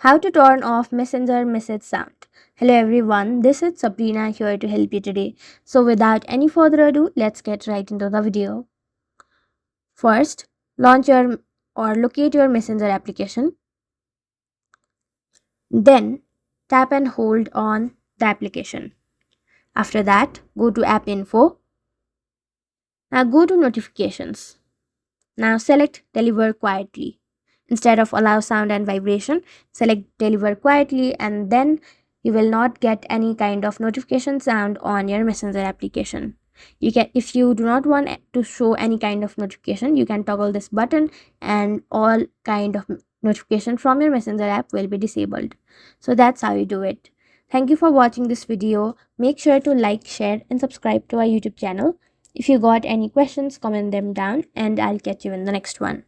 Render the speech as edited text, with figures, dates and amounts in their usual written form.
How to turn off Messenger message sound. Hello everyone, this is Sabrina here to help you today. So without any further ado, let's get right into the video. First, launch your or locate your Messenger application. Then tap and hold on the application. After that, go to app info. Now go to notifications. Now select deliver quietly. Instead of allow sound and vibration, select deliver quietly, and then you will not get any kind of notification sound on your Messenger application. You can, if you do not want to show any kind of notification, you can toggle this button and all kind of notification from your Messenger app will be disabled. So that's how you do it. Thank you for watching this video. Make sure to like, share and subscribe to our YouTube channel. If you got any questions, comment them down and I'll catch you in the next one.